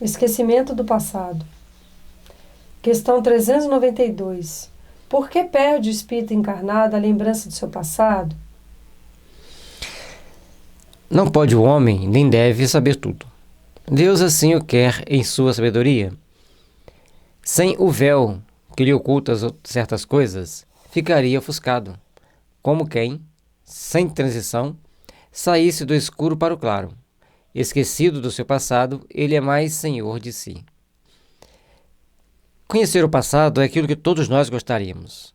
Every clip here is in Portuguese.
Esquecimento do passado. Questão 392. Por que perde o espírito encarnado a lembrança do seu passado? Não pode o homem, nem deve saber tudo. Deus assim o quer em sua sabedoria. Sem o véu que lhe oculta certas coisas, ficaria ofuscado, como quem, sem transição, saísse do escuro para o claro. Esquecido do seu passado, ele é mais senhor de si. Conhecer o passado é aquilo que todos nós gostaríamos,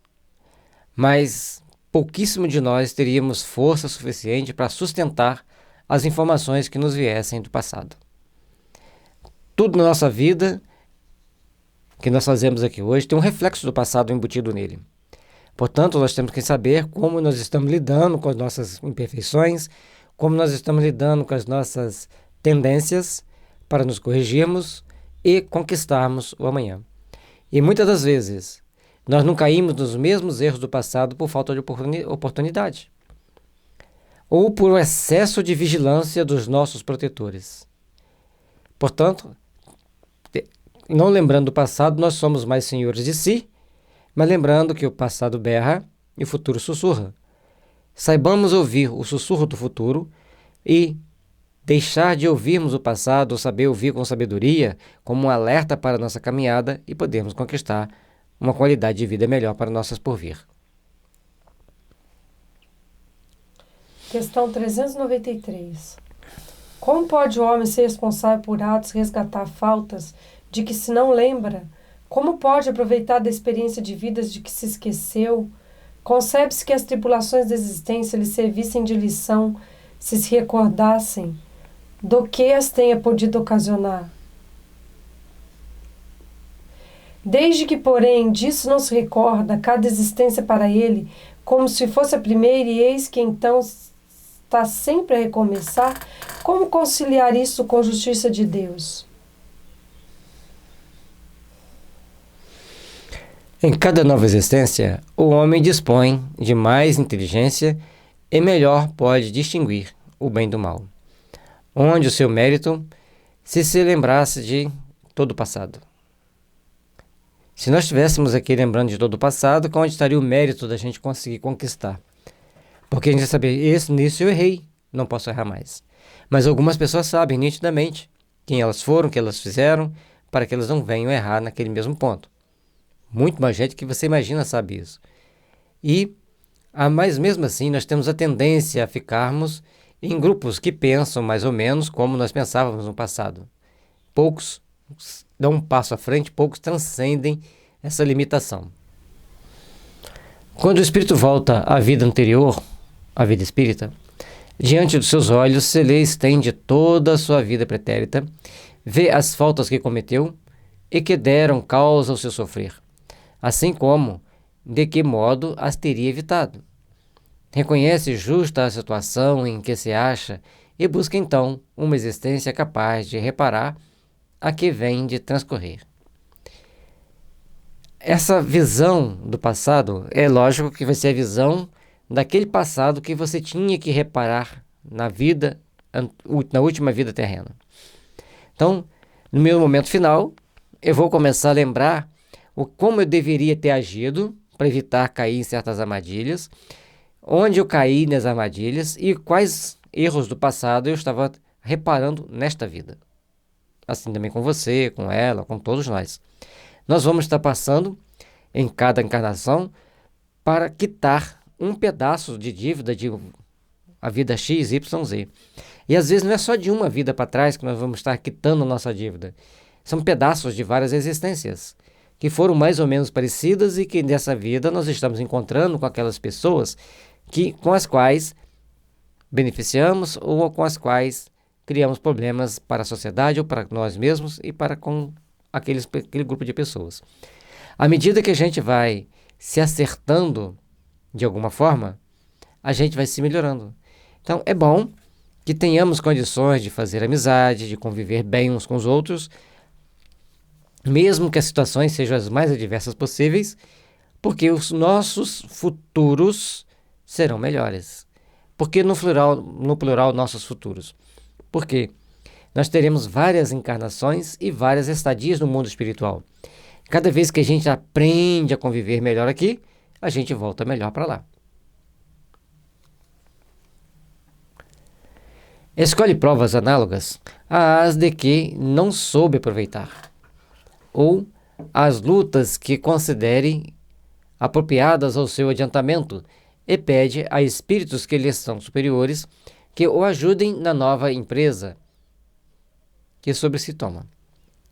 mas pouquíssimo de nós teríamos força suficiente para sustentar as informações que nos viessem do passado. Tudo na nossa vida que nós fazemos aqui hoje tem um reflexo do passado embutido nele. Portanto, nós temos que saber como nós estamos lidando com as nossas imperfeições, como nós estamos lidando com as nossas tendências para nos corrigirmos e conquistarmos o amanhã. E muitas das vezes, nós não caímos nos mesmos erros do passado por falta de oportunidade ou por excesso de vigilância dos nossos protetores. Portanto, não lembrando do passado, nós somos mais senhores de si, mas lembrando que o passado berra e o futuro sussurra. Saibamos ouvir o sussurro do futuro e deixar de ouvirmos o passado, ou saber ouvir com sabedoria, como um alerta para a nossa caminhada e podermos conquistar uma qualidade de vida melhor para nossas porvir. Questão 393. Como pode o homem ser responsável por atos e resgatar faltas de que se não lembra? Como pode aproveitar da experiência de vidas de que se esqueceu? Concebe-se que as tribulações da existência lhe servissem de lição se recordassem do que as tenha podido ocasionar. Desde que, porém, disso não se recorda, cada existência para ele, como se fosse a primeira, e eis que então está sempre a recomeçar, como conciliar isso com a justiça de Deus? Em cada nova existência, o homem dispõe de mais inteligência e melhor pode distinguir o bem do mal, onde o seu mérito se lembrasse de todo o passado. Se nós estivéssemos aqui lembrando de todo o passado, onde estaria o mérito da gente conseguir conquistar? Porque a gente vai saber, nisso eu errei, não posso errar mais. Mas algumas pessoas sabem nitidamente quem elas foram, o que elas fizeram, para que elas não venham errar naquele mesmo ponto. Muito mais gente que você imagina sabe isso. Mas mesmo assim, nós temos a tendência a ficarmos em grupos que pensam mais ou menos como nós pensávamos no passado. Poucos dão um passo à frente, poucos transcendem essa limitação. Quando o espírito volta à vida anterior, à vida espírita, diante dos seus olhos se lhe estende toda a sua vida pretérita, vê as faltas que cometeu e que deram causa ao seu sofrer, assim como de que modo as teria evitado. Reconhece justa a situação em que se acha e busca então uma existência capaz de reparar a que vem de transcorrer. Essa visão do passado é lógico que vai ser a visão daquele passado que você tinha que reparar na última vida terrena. Então, no meu momento final, eu vou começar a lembrar como eu deveria ter agido para evitar cair em certas armadilhas, onde eu caí nas armadilhas e quais erros do passado eu estava reparando nesta vida. Assim também com você, com ela, com todos nós. Nós vamos estar passando em cada encarnação para quitar um pedaço de dívida de a vida X, Y, Z. E às vezes não é só de uma vida para trás que nós vamos estar quitando a nossa dívida. São pedaços de várias existências que foram mais ou menos parecidas e que nessa vida nós estamos encontrando com aquelas pessoas com as quais beneficiamos ou com as quais criamos problemas para a sociedade ou para nós mesmos e para com aquele grupo de pessoas. À medida que a gente vai se acertando de alguma forma, a gente vai se melhorando. Então é bom que tenhamos condições de fazer amizade, de conviver bem uns com os outros, mesmo que as situações sejam as mais adversas possíveis, porque os nossos futuros serão melhores. Por que no plural nossos futuros? Porque nós teremos várias encarnações e várias estadias no mundo espiritual. Cada vez que a gente aprende a conviver melhor aqui, a gente volta melhor para lá. Escolhe provas análogas às de que não soube aproveitar, ou às lutas que considere apropriadas ao seu adiantamento, e pede a espíritos que lhes são superiores que o ajudem na nova empresa que sobre si toma,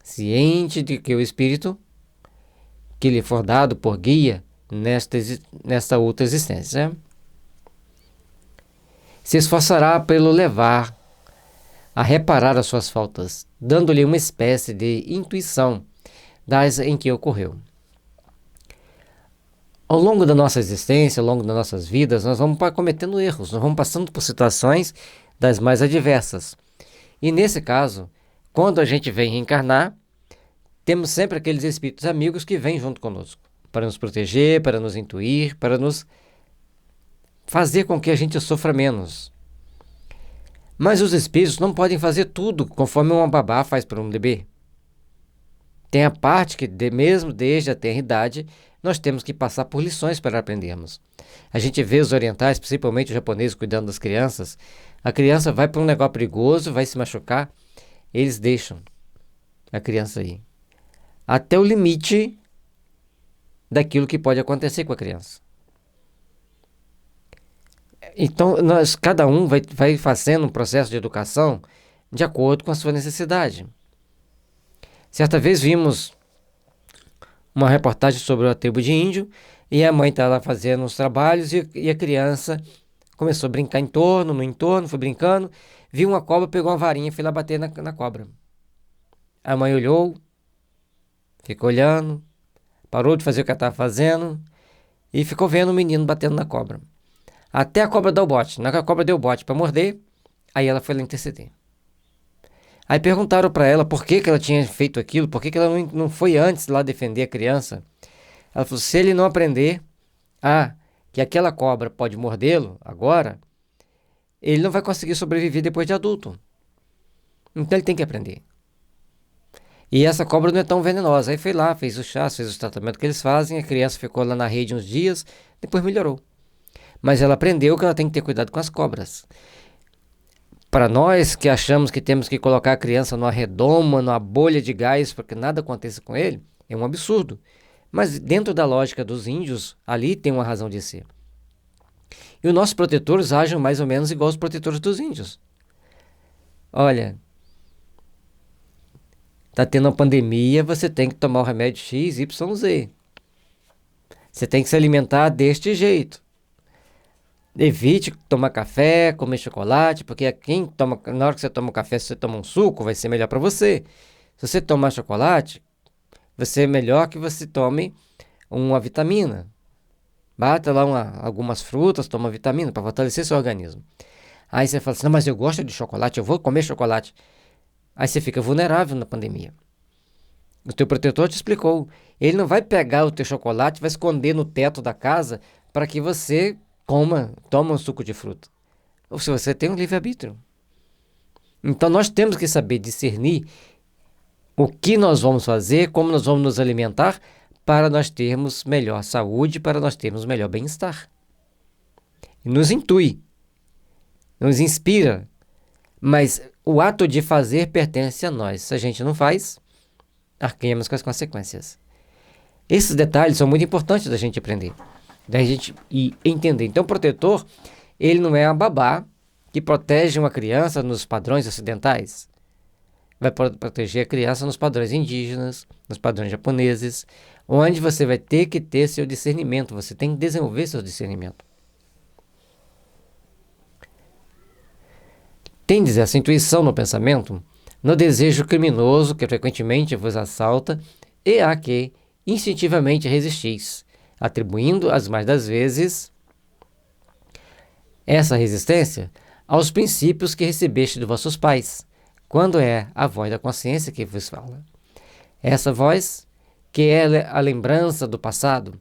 ciente de que o espírito que lhe for dado por guia nesta outra existência se esforçará pelo levar a reparar as suas faltas, dando-lhe uma espécie de intuição das em que ocorreu. Ao longo da nossa existência, ao longo das nossas vidas, nós vamos cometendo erros, nós vamos passando por situações das mais adversas. E nesse caso, quando a gente vem reencarnar, temos sempre aqueles espíritos amigos que vêm junto conosco, para nos proteger, para nos intuir, para nos fazer com que a gente sofra menos. Mas os espíritos não podem fazer tudo conforme uma babá faz para um bebê. Tem a parte que, mesmo desde a tenra idade, nós temos que passar por lições para aprendermos. A gente vê os orientais, principalmente os japoneses, cuidando das crianças. A criança vai para um negócio perigoso, vai se machucar, eles deixam a criança aí, até o limite daquilo que pode acontecer com a criança. Então, cada um vai fazendo um processo de educação de acordo com a sua necessidade. Certa vez vimos uma reportagem sobre a tribo de índio, e a mãe estava fazendo os trabalhos e a criança começou a brincar no entorno, foi brincando, viu uma cobra, pegou uma varinha e foi lá bater na cobra. A mãe olhou, ficou olhando, parou de fazer o que ela estava fazendo e ficou vendo o menino batendo na cobra. Até a cobra dar o bote. Na hora que a cobra deu o bote para morder, aí ela foi lá interceder. Aí perguntaram para ela por que ela tinha feito aquilo, por que ela não foi antes lá defender a criança. Ela falou, se ele não aprender que aquela cobra pode mordê-lo agora, ele não vai conseguir sobreviver depois de adulto. Então ele tem que aprender. E essa cobra não é tão venenosa. Aí foi lá, fez o chá, fez o tratamento que eles fazem, a criança ficou lá na rede uns dias, depois melhorou. Mas ela aprendeu que ela tem que ter cuidado com as cobras. Para nós que achamos que temos que colocar a criança numa redoma, numa bolha de gás para que nada aconteça com ele, é um absurdo. Mas dentro da lógica dos índios, ali tem uma razão de ser. E os nossos protetores agem mais ou menos igual os protetores dos índios. Olha, está tendo uma pandemia, você tem que tomar o remédio X, Y, Z. Você tem que se alimentar deste jeito. Evite tomar café, comer chocolate, porque na hora que você toma um café, se você toma um suco, vai ser melhor para você. Se você tomar chocolate, vai ser melhor que você tome uma vitamina. Bata lá algumas frutas, toma vitamina para fortalecer seu organismo. Aí você fala assim, não, mas eu gosto de chocolate, eu vou comer chocolate. Aí você fica vulnerável na pandemia. O teu protetor te explicou. Ele não vai pegar o teu chocolate, vai esconder no teto da casa para que você toma um suco de fruta. Ou se você tem um livre-arbítrio. Então nós temos que saber discernir o que nós vamos fazer, como nós vamos nos alimentar, para nós termos melhor saúde, para nós termos melhor bem-estar. E nos intui, nos inspira, mas o ato de fazer pertence a nós. Se a gente não faz, arquemos com as consequências. Esses detalhes são muito importantes da gente aprender, da gente entender. Então o protetor, ele não é a babá que protege uma criança nos padrões ocidentais. Vai proteger a criança nos padrões indígenas, nos padrões japoneses, onde você vai ter que ter seu discernimento, você tem que desenvolver seu discernimento. Tendes essa intuição no pensamento, no desejo criminoso que frequentemente vos assalta e a que instintivamente resistis, atribuindo as mais das vezes essa resistência aos princípios que recebeste de vossos pais, quando é a voz da consciência que vos fala. Essa voz, que é a lembrança do passado,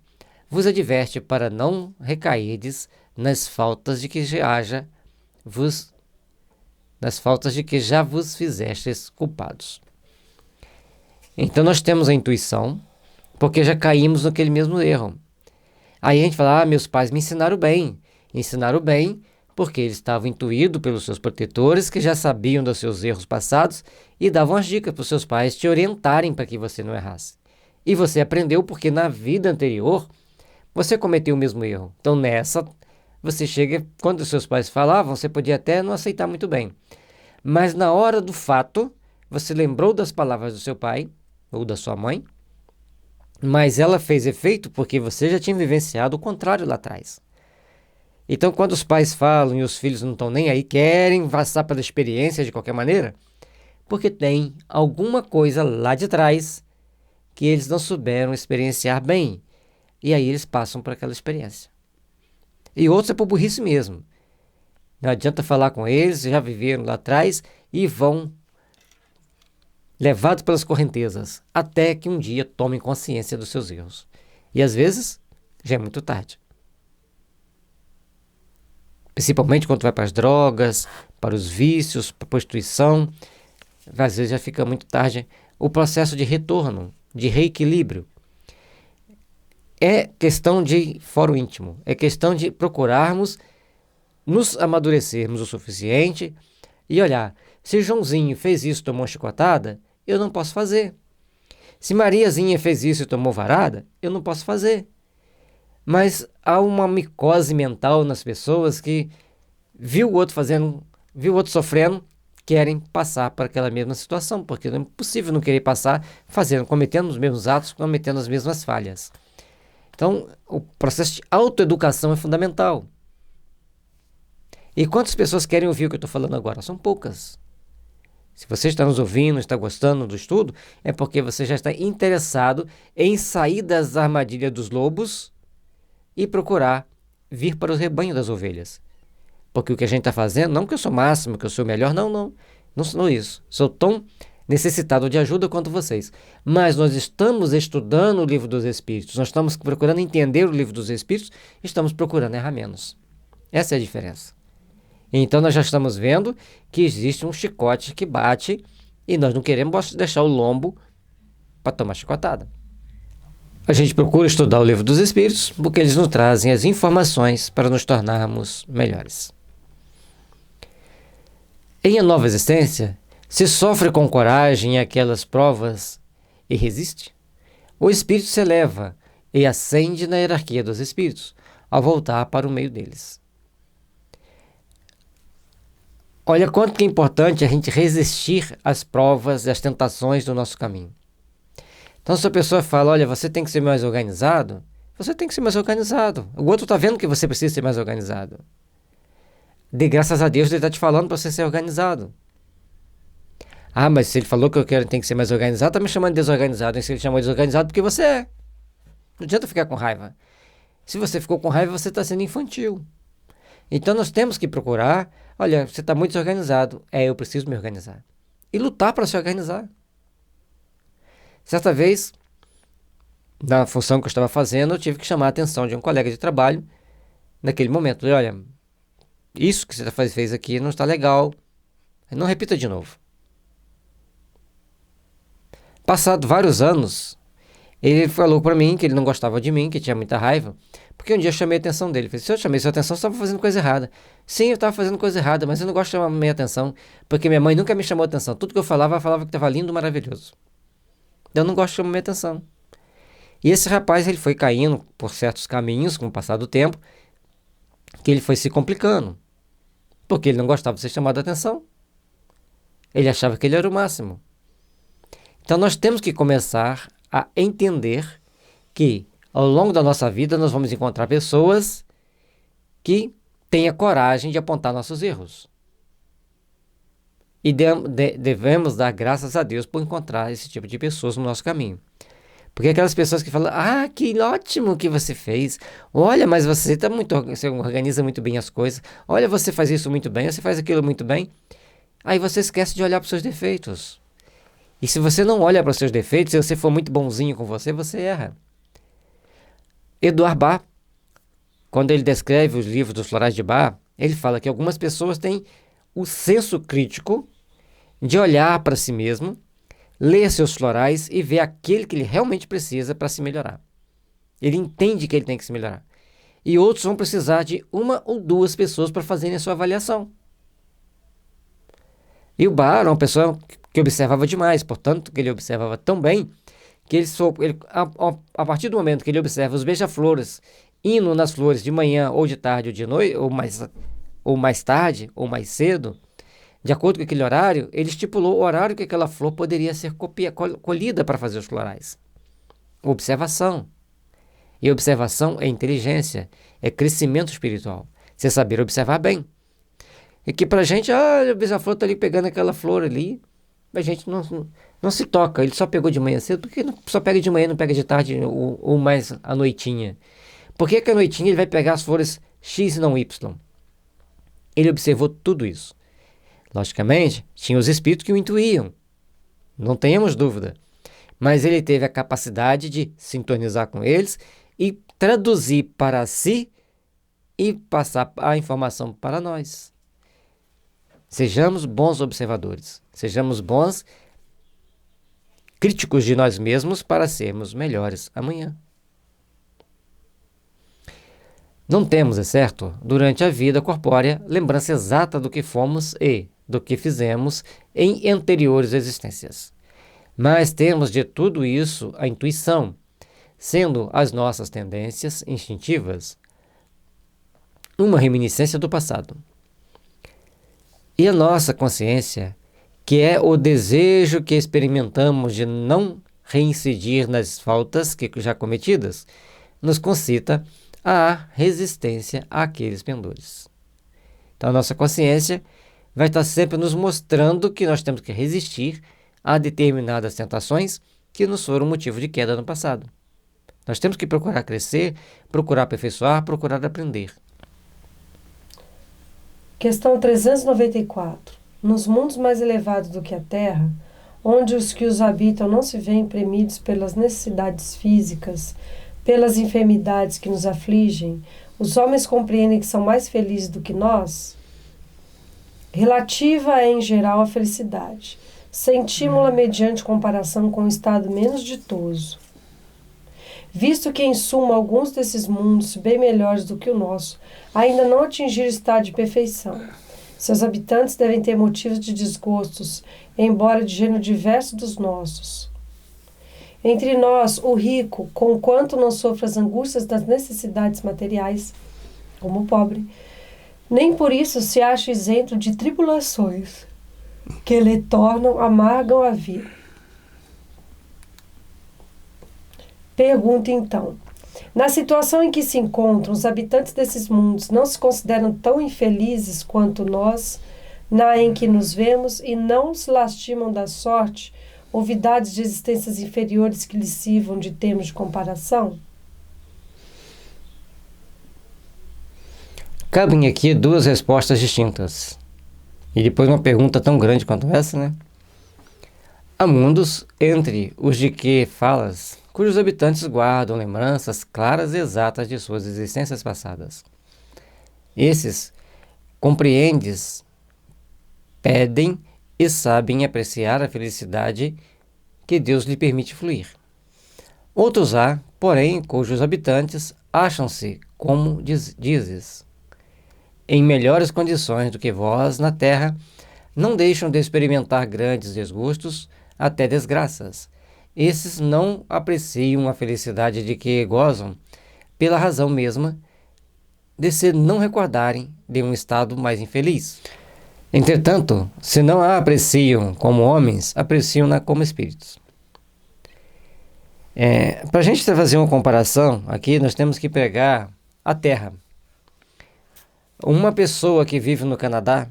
vos adverte para não recairdes nas faltas de que nas faltas de que já vos fizestes culpados. Então nós temos a intuição, porque já caímos naquele mesmo erro. Aí a gente fala, meus pais me ensinaram bem. Ensinaram bem porque eles estavam intuídos pelos seus protetores, que já sabiam dos seus erros passados e davam as dicas para os seus pais te orientarem para que você não errasse. E você aprendeu porque na vida anterior você cometeu o mesmo erro. Então nessa, você chega, quando os seus pais falavam, você podia até não aceitar muito bem. Mas na hora do fato, você lembrou das palavras do seu pai ou da sua mãe, mas ela fez efeito porque você já tinha vivenciado o contrário lá atrás. Então, quando os pais falam e os filhos não estão nem aí, querem passar pela experiência de qualquer maneira, porque tem alguma coisa lá de trás que eles não souberam experienciar bem. E aí eles passam por aquela experiência. E outros é por burrice mesmo. Não adianta falar com eles, já viveram lá atrás e vão levados pelas correntezas, até que um dia tomem consciência dos seus erros. E às vezes, já é muito tarde. Principalmente quando vai para as drogas, para os vícios, para a prostituição, às vezes já fica muito tarde. O processo de retorno, de reequilíbrio, é questão de fórum íntimo, é questão de procurarmos nos amadurecermos o suficiente e olhar, se Joãozinho fez isso e tomou chicotada, eu não posso fazer. Se Mariazinha fez isso e tomou varada, eu não posso fazer. Mas há uma micose mental nas pessoas que viu o outro fazendo, viu o outro sofrendo, querem passar por aquela mesma situação, porque não é possível não querer passar cometendo os mesmos atos, cometendo as mesmas falhas. Então, o processo de autoeducação é fundamental. E quantas pessoas querem ouvir o que eu estou falando agora? São poucas. Se você está nos ouvindo, está gostando do estudo, é porque você já está interessado em sair das armadilhas dos lobos e procurar vir para o rebanho das ovelhas. Porque o que a gente está fazendo, não que eu sou máximo, que eu sou melhor, não sou isso. Sou tão necessitado de ajuda quanto vocês. Mas nós estamos estudando o livro dos Espíritos, nós estamos procurando entender o livro dos Espíritos, estamos procurando errar menos. Essa é a diferença. Então nós já estamos vendo que existe um chicote que bate e nós não queremos deixar o lombo para tomar chicotada. A gente procura estudar o livro dos Espíritos porque eles nos trazem as informações para nos tornarmos melhores. Em a nova existência, se sofre com coragem aquelas provas e resiste, o espírito se eleva e ascende na hierarquia dos espíritos ao voltar para o meio deles. Olha quanto que é importante a gente resistir às provas e às tentações do nosso caminho. Então, se a pessoa fala, olha, você tem que ser mais organizado, você tem que ser mais organizado. O outro está vendo que você precisa ser mais organizado. Dê graças a Deus, ele está te falando para você ser organizado. Ah, mas se ele falou que tem que ser mais organizado, está me chamando de desorganizado. E se ele chamou de desorganizado, porque você é. Não adianta ficar com raiva. Se você ficou com raiva, você está sendo infantil. Então, nós temos que procurar, olha, você está muito desorganizado. Eu preciso me organizar. E lutar para se organizar. Certa vez, na função que eu estava fazendo, eu tive que chamar a atenção de um colega de trabalho naquele momento. Falei, olha, isso que você fez aqui não está legal. Não repita de novo. Passado vários anos, ele falou para mim que ele não gostava de mim, que tinha muita raiva, porque um dia eu chamei a atenção dele. Falei, se eu chamei sua atenção, você estava fazendo coisa errada. Sim, eu estava fazendo coisa errada, mas eu não gosto de chamar minha atenção, porque minha mãe nunca me chamou atenção. Tudo que eu falava que estava lindo, maravilhoso. Eu não gosto de chamar minha atenção. E esse rapaz, ele foi caindo por certos caminhos, com o passar do tempo, que ele foi se complicando. Porque ele não gostava de ser chamado a atenção. Ele achava que ele era o máximo. Então nós temos que começar a entender que ao longo da nossa vida nós vamos encontrar pessoas que têm a coragem de apontar nossos erros. E devemos dar graças a Deus por encontrar esse tipo de pessoas no nosso caminho. Porque aquelas pessoas que falam, que ótimo que você fez. Olha, mas você organiza muito bem as coisas. Olha, você faz isso muito bem, você faz aquilo muito bem. Aí você esquece de olhar para os seus defeitos. E se você não olha para os seus defeitos, se você for muito bonzinho com você, você erra. Edouard Bach, quando ele descreve os livros dos Florais de Bach, ele fala que algumas pessoas têm o senso crítico de olhar para si mesmo, ler seus florais e ver aquele que ele realmente precisa para se melhorar. Ele entende que ele tem que se melhorar. E outros vão precisar de uma ou duas pessoas para fazerem a sua avaliação. E o Bar era uma pessoa que observava demais, portanto, que ele observava tão bem, que a partir do momento que ele observa os beija-flores indo nas flores de manhã, ou de tarde, ou de noite, ou mais tarde, ou mais cedo, de acordo com aquele horário, ele estipulou o horário que aquela flor poderia ser colhida para fazer os florais. Observação. E observação é inteligência, é crescimento espiritual. Você saber observar bem. E que pra gente, o beija-flor tá ali pegando aquela flor ali, a gente não se toca. Ele só pegou de manhã cedo, porque só pega de manhã, não pega de tarde ou mais à noitinha. Por que à noitinha ele vai pegar as flores X e não Y? Ele observou tudo isso. Logicamente, tinha os espíritos que o intuíam. Não tenhamos dúvida. Mas ele teve a capacidade de sintonizar com eles e traduzir para si e passar a informação para nós. Sejamos bons observadores. Sejamos bons críticos de nós mesmos para sermos melhores amanhã. Não temos, é certo, durante a vida corpórea, lembrança exata do que fomos e do que fizemos em anteriores existências. Mas temos de tudo isso a intuição, sendo as nossas tendências instintivas uma reminiscência do passado. E a nossa consciência, que é o desejo que experimentamos de não reincidir nas faltas que já cometidas, nos concita a resistência àqueles pendores. Então a nossa consciência vai estar sempre nos mostrando que nós temos que resistir a determinadas tentações que nos foram motivo de queda no passado. Nós temos que procurar crescer, procurar aperfeiçoar, procurar aprender. Questão 394. Nos mundos mais elevados do que a Terra, onde os que os habitam não se veem premidos pelas necessidades físicas, pelas enfermidades que nos afligem, os homens compreendem que são mais felizes do que nós? Relativa é, em geral, a felicidade. Sentimos-la mediante comparação com o estado menos ditoso. Visto que, em suma, alguns desses mundos, bem melhores do que o nosso, ainda não atingiram o estado de perfeição. Seus habitantes devem ter motivos de desgostos, embora de gênero diverso dos nossos. Entre nós, o rico, conquanto não sofra as angústias das necessidades materiais, como o pobre, nem por isso se acha isento de tribulações, que lhe tornam, amargam a vida. Pergunta então, na situação em que se encontram, os habitantes desses mundos não se consideram tão infelizes quanto nós, na em que nos vemos, e não se lastimam da sorte, novidades de existências inferiores que lhes sirvam de termos de comparação? Cabem aqui duas respostas distintas. E depois uma pergunta tão grande quanto essa, né? Há mundos entre os de que falas, cujos habitantes guardam lembranças claras e exatas de suas existências passadas. Esses compreendes, pedem e sabem apreciar a felicidade que Deus lhe permite fluir. Outros há, porém, cujos habitantes acham-se, como dizes, em melhores condições do que vós na terra, não deixam de experimentar grandes desgostos, até desgraças. Esses não apreciam a felicidade de que gozam, pela razão mesma de se não recordarem de um estado mais infeliz. Entretanto, se não a apreciam como homens, apreciam-na como espíritos. Para a gente fazer uma comparação, aqui nós temos que pegar a Terra. Uma pessoa que vive no Canadá,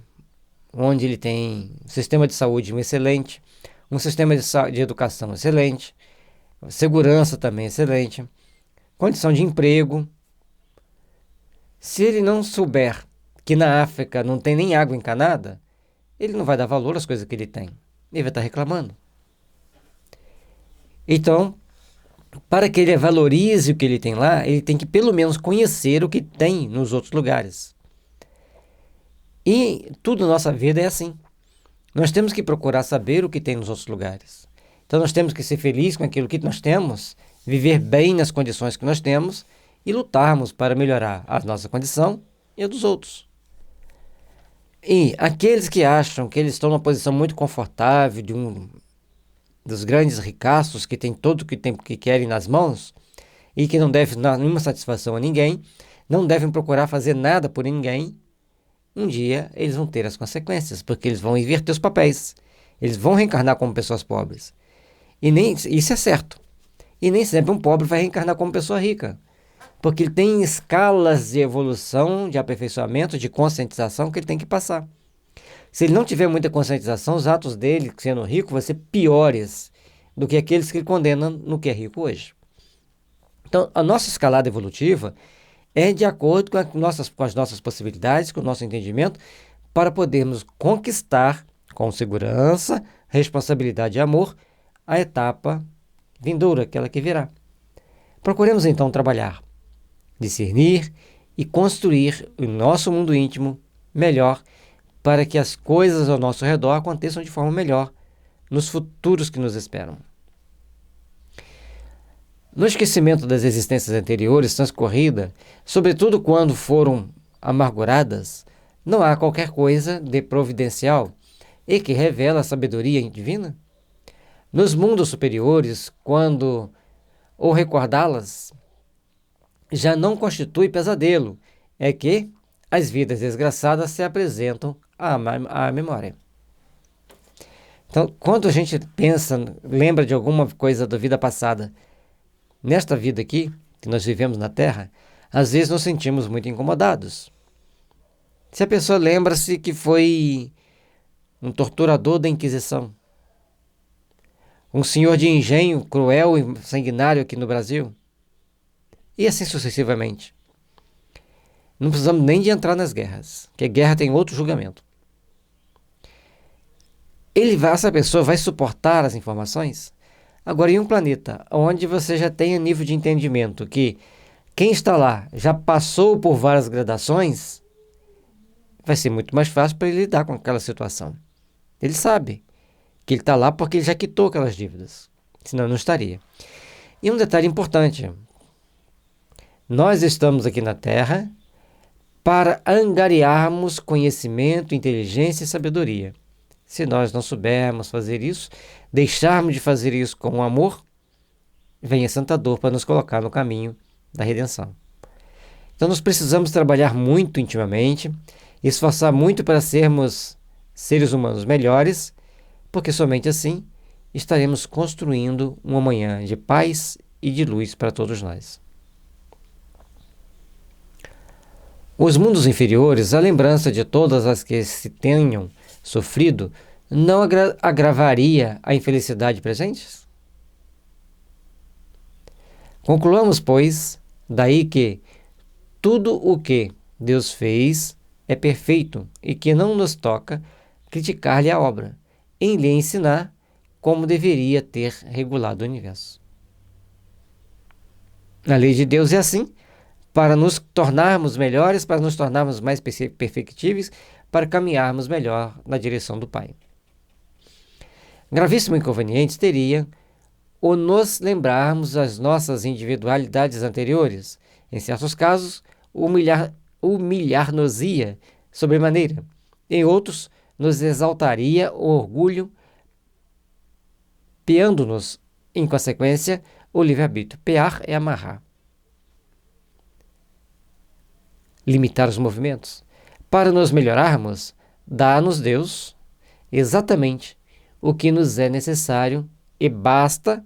onde ele tem um sistema de saúde excelente, um sistema de educação excelente, segurança também excelente, condição de emprego. Se ele não souber que na África não tem nem água encanada, ele não vai dar valor às coisas que ele tem. Ele vai estar reclamando. Então, para que ele valorize o que ele tem lá, ele tem que pelo menos conhecer o que tem nos outros lugares. E tudo na nossa vida é assim. Nós temos que procurar saber o que tem nos outros lugares. Então nós temos que ser felizes com aquilo que nós temos, viver bem nas condições que nós temos e lutarmos para melhorar a nossa condição e a dos outros. E aqueles que acham que eles estão numa posição muito confortável dos grandes ricaços que tem tudo que querem nas mãos e que não devem dar nenhuma satisfação a ninguém, não devem procurar fazer nada por ninguém, um dia eles vão ter as consequências, porque eles vão inverter os papéis. Eles vão reencarnar como pessoas pobres. E nem isso é certo. E nem sempre um pobre vai reencarnar como pessoa rica, porque ele tem escalas de evolução, de aperfeiçoamento, de conscientização que ele tem que passar. Se ele não tiver muita conscientização, os atos dele, sendo rico, vão ser piores do que aqueles que ele condena no que é rico hoje. Então, a nossa escalada evolutiva é de acordo com as nossas possibilidades, com o nosso entendimento, para podermos conquistar com segurança, responsabilidade e amor a etapa vindoura, aquela que virá. Procuremos então trabalhar, discernir e construir o nosso mundo íntimo melhor para que as coisas ao nosso redor aconteçam de forma melhor nos futuros que nos esperam. No esquecimento das existências anteriores transcorrida, sobretudo quando foram amarguradas, não há qualquer coisa de providencial e que revela a sabedoria divina? Nos mundos superiores, quando ou recordá-las já não constitui pesadelo, é que as vidas desgraçadas se apresentam à memória. Então, quando a gente pensa, lembra de alguma coisa da vida passada, nesta vida aqui, que nós vivemos na Terra, às vezes nos sentimos muito incomodados. Se a pessoa lembra-se que foi um torturador da Inquisição, um senhor de engenho cruel e sanguinário aqui no Brasil, e assim sucessivamente. Não precisamos nem de entrar nas guerras, porque a guerra tem outro julgamento. Essa pessoa vai suportar as informações? Agora, em um planeta onde você já tem a nível de entendimento que quem está lá já passou por várias gradações, vai ser muito mais fácil para ele lidar com aquela situação. Ele sabe que ele está lá porque ele já quitou aquelas dívidas, senão não estaria. E um detalhe importante, nós estamos aqui na Terra para angariarmos conhecimento, inteligência e sabedoria. Se nós não soubermos fazer isso, deixarmos de fazer isso com amor, vem a Santa Dor para nos colocar no caminho da redenção. Então nós precisamos trabalhar muito intimamente, esforçar muito para sermos seres humanos melhores, porque somente assim estaremos construindo um amanhã de paz e de luz para todos nós. Os mundos inferiores, a lembrança de todas as que se tenham sofrido, não agravaria a infelicidade presente? Concluamos, pois, daí que tudo o que Deus fez é perfeito e que não nos toca criticar-lhe a obra, em lhe ensinar como deveria ter regulado o universo. A lei de Deus é assim, para nos tornarmos melhores, para nos tornarmos mais perfectíveis, para caminharmos melhor na direção do Pai. Gravíssimo inconveniente teria o nos lembrarmos das nossas individualidades anteriores. Em certos casos, humilhar-nos-ia sobremaneira. Em outros, nos exaltaria o orgulho, peando-nos, em consequência, o livre-arbítrio. Pear é amarrar. Limitar os movimentos. Para nos melhorarmos, dá-nos Deus exatamente o que nos é necessário e basta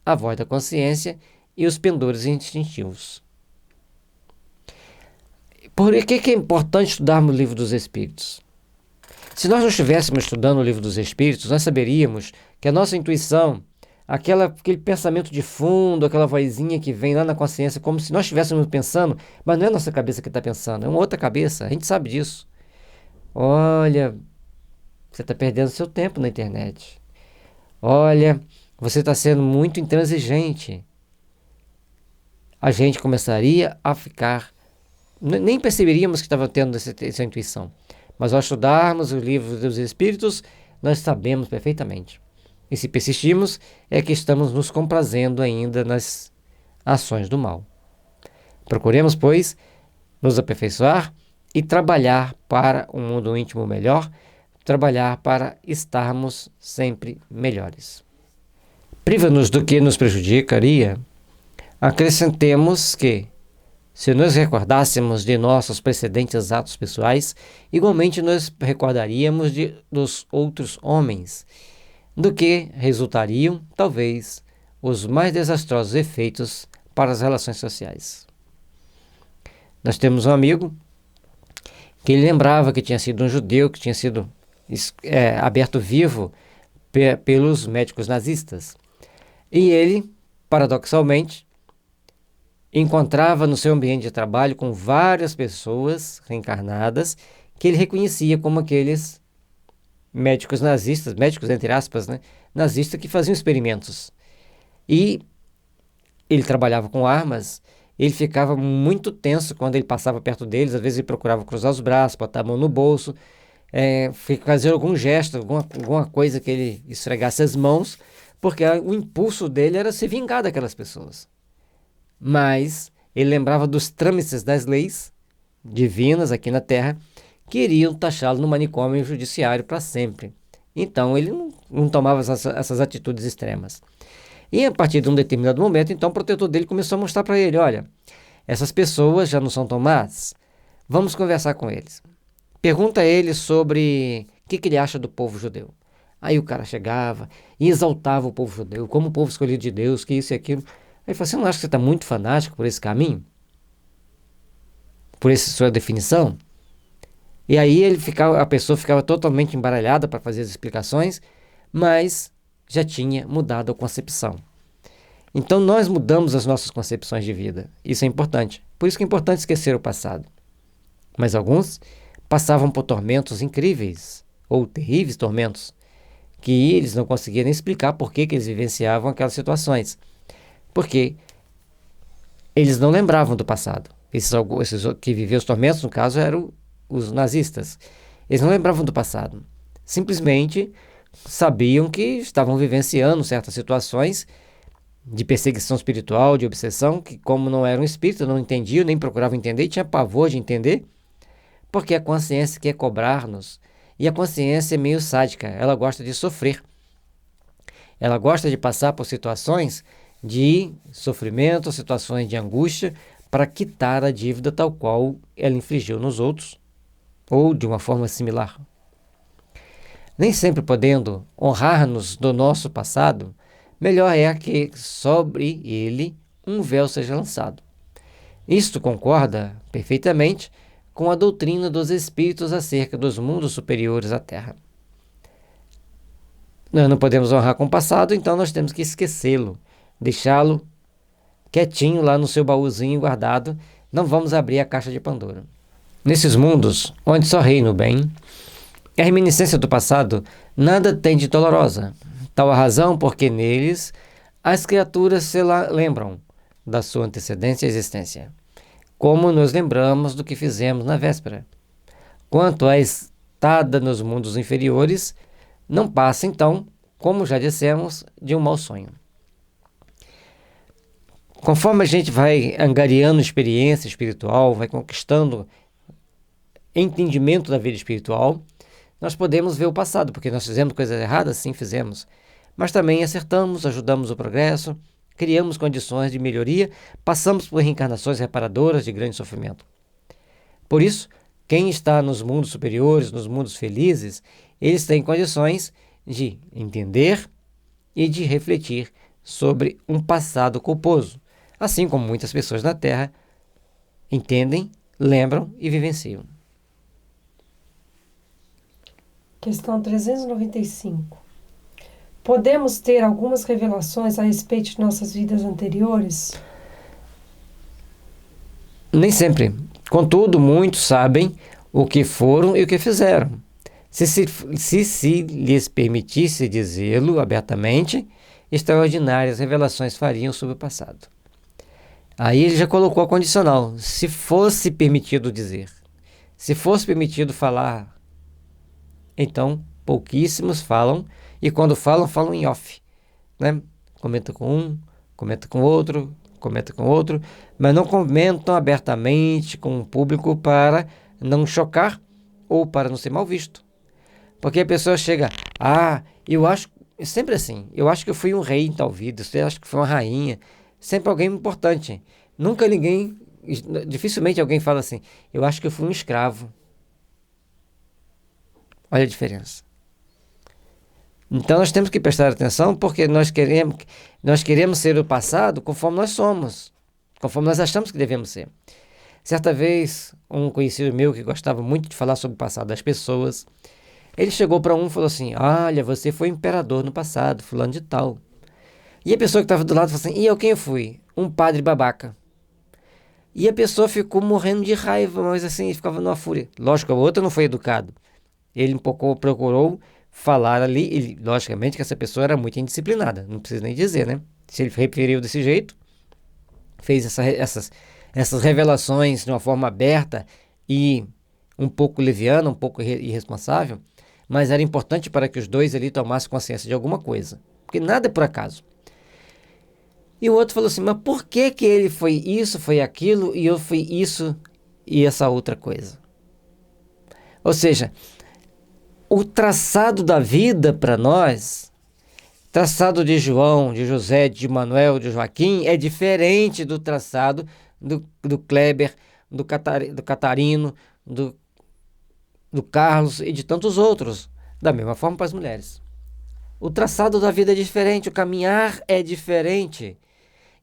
a voz da consciência e os pendores instintivos. Por que é importante estudarmos o Livro dos Espíritos? Se nós não estivéssemos estudando o Livro dos Espíritos, nós saberíamos que a nossa intuição, aquele pensamento de fundo, aquela vozinha que vem lá na consciência, como se nós estivéssemos pensando, mas não é a nossa cabeça que está pensando, é uma outra cabeça, a gente sabe disso. Olha, você está perdendo seu tempo na internet. Olha, você está sendo muito intransigente. A gente começaria a ficar... Nem perceberíamos que estava tendo essa intuição. Mas ao estudarmos o livro dos Espíritos, nós sabemos perfeitamente. E se persistirmos, é que estamos nos comprazendo ainda nas ações do mal. Procuremos, pois, nos aperfeiçoar e trabalhar para um mundo íntimo melhor, trabalhar para estarmos sempre melhores. Priva-nos do que nos prejudicaria. Acrescentemos que, se nos recordássemos de nossos precedentes atos pessoais, igualmente nos recordaríamos dos outros homens, do que resultariam, talvez, os mais desastrosos efeitos para as relações sociais. Nós temos um amigo que ele lembrava que tinha sido um judeu, que tinha sido aberto vivo pelos médicos nazistas. E ele, paradoxalmente, encontrava no seu ambiente de trabalho com várias pessoas reencarnadas que ele reconhecia como aqueles médicos nazistas, médicos entre aspas, né, nazistas que faziam experimentos. E ele trabalhava com armas, ele ficava muito tenso quando ele passava perto deles, às vezes ele procurava cruzar os braços, botar a mão no bolso, fazer algum gesto, alguma coisa que ele esfregasse as mãos, porque o impulso dele era se vingar daquelas pessoas. Mas ele lembrava dos trâmites das leis divinas aqui na Terra, que iriam taxá-lo no manicômio judiciário para sempre. Então ele não tomava essas atitudes extremas. E a partir de um determinado momento, então o protetor dele começou a mostrar para ele, olha, essas pessoas já não são tão más, vamos conversar com eles. Pergunta a ele sobre o que ele acha do povo judeu. Aí o cara chegava e exaltava o povo judeu, como o povo escolhido de Deus, que isso e aquilo. Aí ele falou, você não acha que você está muito fanático por esse caminho? Por essa sua definição? E aí a pessoa ficava totalmente embaralhada para fazer as explicações, mas já tinha mudado a concepção. Então nós mudamos as nossas concepções de vida. Isso é importante. Por isso que é importante esquecer o passado. Mas alguns passavam por tormentos incríveis, ou terríveis tormentos, que eles não conseguiam nem explicar por que eles vivenciavam aquelas situações. Porque eles não lembravam do passado. Esses que viviam os tormentos, no caso, eram os nazistas. Eles não lembravam do passado. Simplesmente sabiam que estavam vivenciando certas situações de perseguição espiritual, de obsessão, que como não eram espíritas, não entendiam, nem procuravam entender, e tinha pavor de entender, porque a consciência quer cobrar-nos. E a consciência é meio sádica, ela gosta de sofrer. Ela gosta de passar por situações de sofrimento, situações de angústia, para quitar a dívida tal qual ela infligiu nos outros, ou de uma forma similar. Nem sempre podendo honrar-nos do nosso passado, melhor é que sobre ele um véu seja lançado. Isto concorda perfeitamente com a doutrina dos espíritos acerca dos mundos superiores à Terra. Nós não podemos honrar com o passado, então nós temos que esquecê-lo, deixá-lo quietinho lá no seu baúzinho guardado, não vamos abrir a caixa de Pandora. Nesses mundos, onde só reina o bem, a reminiscência do passado nada tem de dolorosa. Tal a razão porque neles as criaturas se lembram da sua antecedência e existência, como nos lembramos do que fizemos na véspera. Quanto à estada nos mundos inferiores, não passa então, como já dissemos, de um mau sonho. Conforme a gente vai angariando experiência espiritual, vai conquistando entendimento da vida espiritual, nós podemos ver o passado, porque nós fizemos coisas erradas, sim, fizemos. Mas também acertamos, ajudamos o progresso, criamos condições de melhoria, passamos por reencarnações reparadoras de grande sofrimento. Por isso, quem está nos mundos superiores, nos mundos felizes, eles têm condições de entender e de refletir sobre um passado culposo, assim como muitas pessoas na Terra entendem, lembram e vivenciam. Questão 395. Podemos ter algumas revelações a respeito de nossas vidas anteriores? Nem sempre. Contudo, muitos sabem o que foram e o que fizeram. Se lhes permitisse dizê-lo abertamente, extraordinárias revelações fariam sobre o passado. Aí ele já colocou a condicional. Se fosse permitido dizer, se fosse permitido falar Então, pouquíssimos falam, e quando falam, falam em off, né? Comenta com um, comenta com outro, comenta com outro, mas não comentam abertamente com o público para não chocar ou para não ser mal visto. Porque a pessoa chega, eu acho, sempre assim, eu acho que eu fui um rei em tal vida, eu acho que fui uma rainha, sempre alguém importante. Nunca ninguém, dificilmente alguém fala assim, eu acho que eu fui um escravo. Olha a diferença. Então nós temos que prestar atenção porque nós queremos ser o passado conforme nós somos, conforme nós achamos que devemos ser. Certa vez, um conhecido meu que gostava muito de falar sobre o passado das pessoas, ele chegou para um e falou assim, olha, você foi imperador no passado, fulano de tal. E a pessoa que estava do lado falou assim, e eu quem eu fui? Um padre babaca. E a pessoa ficou morrendo de raiva, mas assim, ficava numa fúria. Lógico, o outro não foi educado. Ele um pouco procurou falar ali, e logicamente que essa pessoa era muito indisciplinada, não precisa nem dizer, né? Se ele referiu desse jeito, fez essas revelações de uma forma aberta e um pouco leviana, um pouco irresponsável, mas era importante para que os dois ali tomassem consciência de alguma coisa, porque nada é por acaso. E o outro falou assim, mas por que que ele foi isso, foi aquilo, e eu fui isso e essa outra coisa? Ou seja, o traçado da vida para nós, traçado de João, de José, de Manuel, de Joaquim, é diferente do traçado do Kleber, do Catarino, do Carlos e de tantos outros. Da mesma forma para as mulheres. O traçado da vida é diferente, o caminhar é diferente.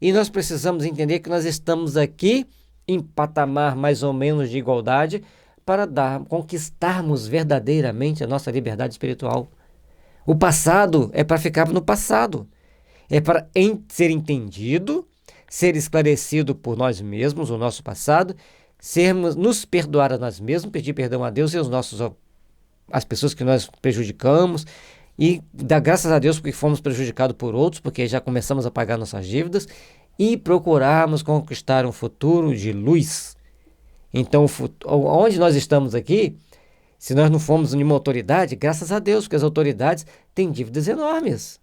E nós precisamos entender que nós estamos aqui em patamar mais ou menos de igualdade para conquistarmos verdadeiramente a nossa liberdade espiritual. O passado é para ficar no passado. É para ser entendido, ser esclarecido por nós mesmos, o nosso passado, nos perdoar a nós mesmos, pedir perdão a Deus e as pessoas que nós prejudicamos, e dar graças a Deus porque fomos prejudicados por outros, porque já começamos a pagar nossas dívidas, e procurarmos conquistar um futuro de luz. Então, onde nós estamos aqui, se nós não formos nenhuma autoridade, graças a Deus, porque as autoridades têm dívidas enormes.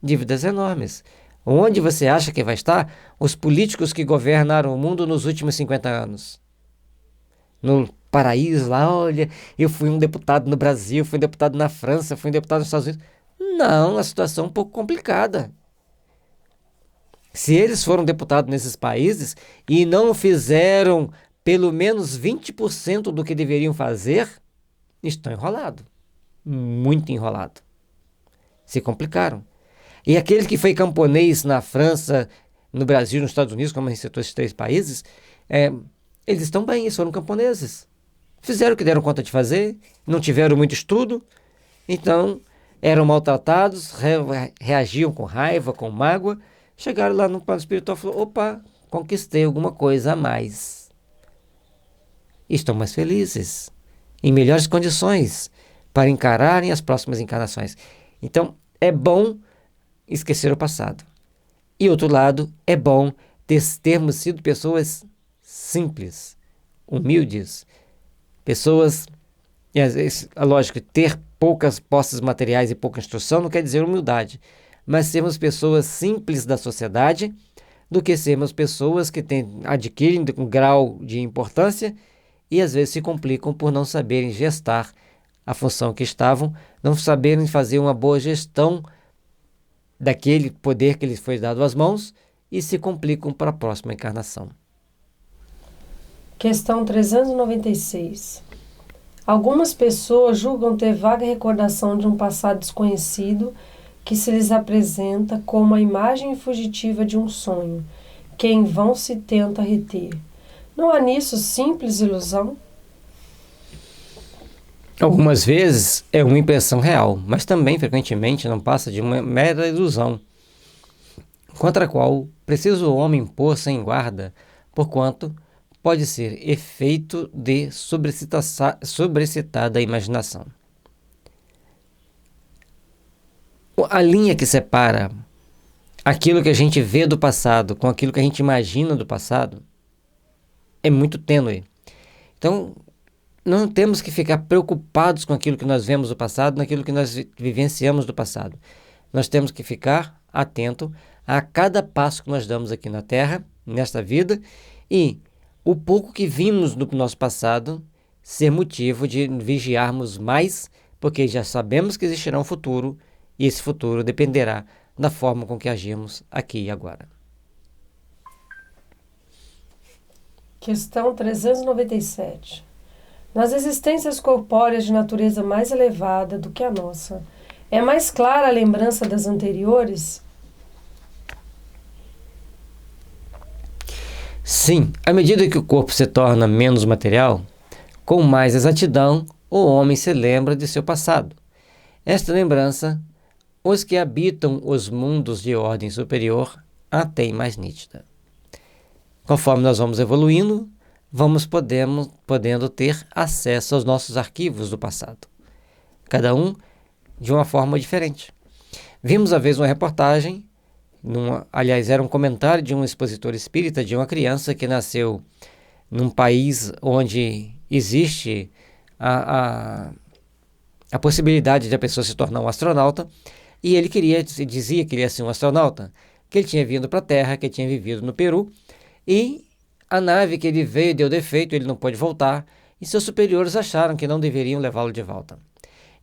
Dívidas enormes. Onde você acha que vai estar os políticos que governaram o mundo nos últimos 50 anos? No paraíso lá, olha, eu fui um deputado no Brasil, fui um deputado na França, fui um deputado nos Estados Unidos. Não, a situação é um pouco complicada. Se eles foram deputados nesses países e não fizeram pelo menos 20% do que deveriam fazer, estão enrolados. Muito enrolados. Se complicaram. E aquele que foi camponês na França, no Brasil, nos Estados Unidos, como a gente citou esses 3 países, eles estão bem, eles foram camponeses. Fizeram o que deram conta de fazer, não tiveram muito estudo, então eram maltratados, reagiam com raiva, com mágoa, chegaram lá no plano espiritual e falaram, opa, conquistei alguma coisa a mais. Estão mais felizes, em melhores condições, para encararem as próximas encarnações. Então, é bom esquecer o passado. E outro lado, é bom termos sido pessoas simples, humildes, pessoas, e às vezes, lógico, ter poucas posses materiais e pouca instrução não quer dizer humildade, mas sermos pessoas simples da sociedade do que sermos pessoas que adquirem um grau de importância e às vezes se complicam por não saberem gestar a função que estavam, não saberem fazer uma boa gestão daquele poder que lhes foi dado às mãos e se complicam para a próxima encarnação. Questão 396. Algumas pessoas julgam ter vaga recordação de um passado desconhecido que se lhes apresenta como a imagem fugitiva de um sonho, que em vão se tenta reter. Não há nisso simples ilusão? Algumas vezes é uma impressão real, mas também frequentemente não passa de uma mera ilusão, contra a qual precisa o homem pôr-se em guarda, porquanto pode ser efeito de sobrecitada imaginação. A linha que separa aquilo que a gente vê do passado com aquilo que a gente imagina do passado é muito tênue. Então, não temos que ficar preocupados com aquilo que nós vemos do passado, naquilo que nós vivenciamos do passado. Nós temos que ficar atento a cada passo que nós damos aqui na Terra, nesta vida, e o pouco que vimos do nosso passado ser motivo de vigiarmos mais, porque já sabemos que existirá um futuro, e esse futuro dependerá da forma com que agimos aqui e agora. Questão 397. Nas existências corpóreas de natureza mais elevada do que a nossa, é mais clara a lembrança das anteriores? Sim, à medida que o corpo se torna menos material, com mais exatidão, o homem se lembra de seu passado. Esta lembrança, os que habitam os mundos de ordem superior a têm mais nítida. Conforme nós vamos evoluindo, vamos podendo ter acesso aos nossos arquivos do passado. Cada um de uma forma diferente. Vimos uma vez uma reportagem, aliás, era um comentário de um expositor espírita de uma criança que nasceu num país onde existe a possibilidade de a pessoa se tornar um astronauta, e ele dizia que ele ia ser um astronauta, que ele tinha vindo para a Terra, que ele tinha vivido no Peru, e a nave que ele veio deu defeito, ele não pôde voltar, e seus superiores acharam que não deveriam levá-lo de volta.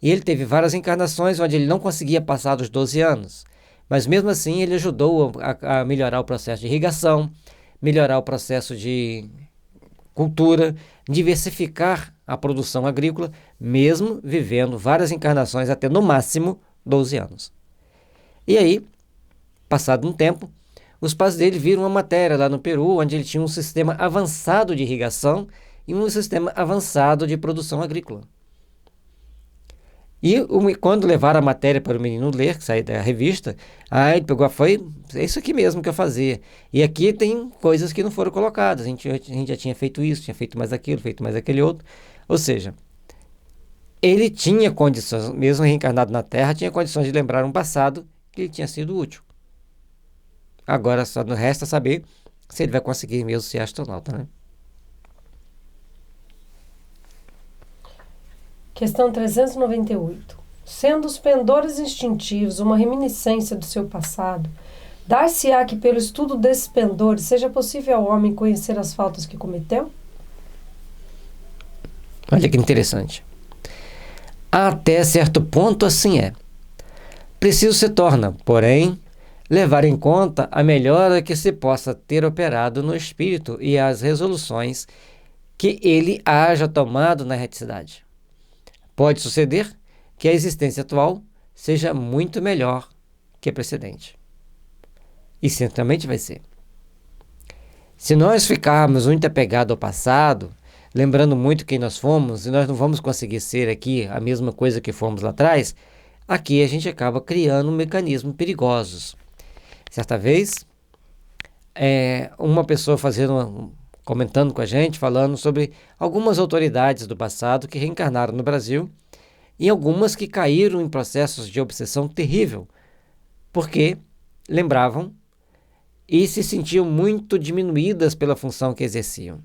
E ele teve várias encarnações onde ele não conseguia passar dos 12 anos, mas mesmo assim ele ajudou a melhorar o processo de irrigação, melhorar o processo de cultura, diversificar a produção agrícola, mesmo vivendo várias encarnações até no máximo 12 anos. E aí, passado um tempo, os pais dele viram uma matéria lá no Peru, onde ele tinha um sistema avançado de irrigação e um sistema avançado de produção agrícola. E quando levaram a matéria para o menino ler, que saiu da revista, ele pegou, é isso aqui mesmo que eu fazia. E aqui tem coisas que não foram colocadas. A gente já tinha feito isso, tinha feito mais aquilo, feito mais aquele outro. Ou seja, ele tinha condições, mesmo reencarnado na Terra, tinha condições de lembrar um passado que lhe tinha sido útil. Agora só não resta saber se ele vai conseguir mesmo ser astronauta, né? Questão 398. Sendo os pendores instintivos uma reminiscência do seu passado, dar-se-á que pelo estudo desses pendores seja possível ao homem conhecer as faltas que cometeu? Olha que interessante. Até certo ponto assim é. Preciso se torna, porém, levar em conta a melhora que se possa ter operado no espírito e as resoluções que ele haja tomado na reticidade. Pode suceder que a existência atual seja muito melhor que a precedente. E certamente vai ser. Se nós ficarmos muito apegados ao passado, lembrando muito quem nós fomos, e nós não vamos conseguir ser aqui a mesma coisa que fomos lá atrás, aqui a gente acaba criando mecanismos perigosos. Certa vez, uma pessoa comentando com a gente, falando sobre algumas autoridades do passado que reencarnaram no Brasil e algumas que caíram em processos de obsessão terrível, porque lembravam e se sentiam muito diminuídas pela função que exerciam.